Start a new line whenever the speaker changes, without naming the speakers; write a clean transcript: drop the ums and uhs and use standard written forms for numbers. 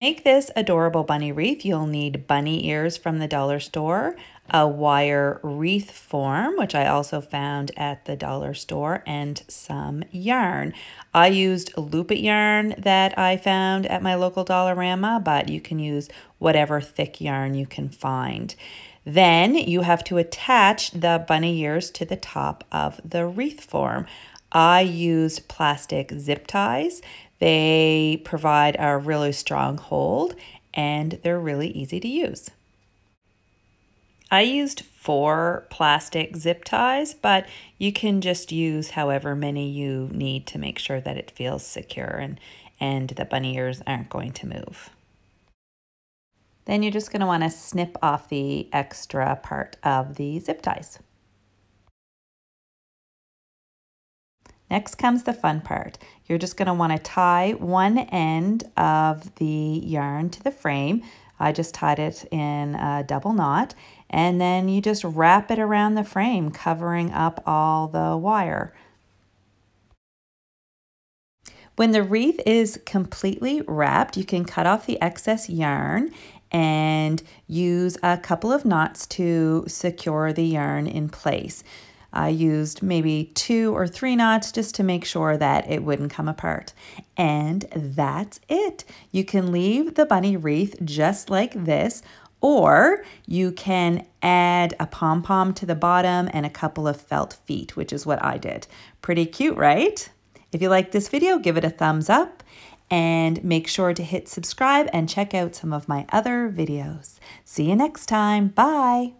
Make this adorable bunny wreath, you'll need bunny ears from the dollar store, a wire wreath form, which I also found at the dollar store, and some yarn. I used loop it yarn that I found at my local Dollarama, but you can use whatever thick yarn you can find. Then you have to attach the bunny ears to the top of the wreath form. I used plastic zip ties. They provide a really strong hold and they're really easy to use. I used 4 plastic zip ties, but you can just use however many you need to make sure that it feels secure and the bunny ears aren't going to move. Then you're just going to want to snip off the extra part of the zip ties. Next comes the fun part. You're just going to want to tie one end of the yarn to the frame. I just tied it in a double knot, and then you just wrap it around the frame, covering up all the wire. When the wreath is completely wrapped, you can cut off the excess yarn and use a couple of knots to secure the yarn in place. I used maybe 2 or 3 knots just to make sure that it wouldn't come apart. And that's it. You can leave the bunny wreath just like this, or you can add a pom-pom to the bottom and a couple of felt feet, which is what I did. Pretty cute, right? If you like this video, give it a thumbs up and make sure to hit subscribe and check out some of my other videos. See you next time. Bye.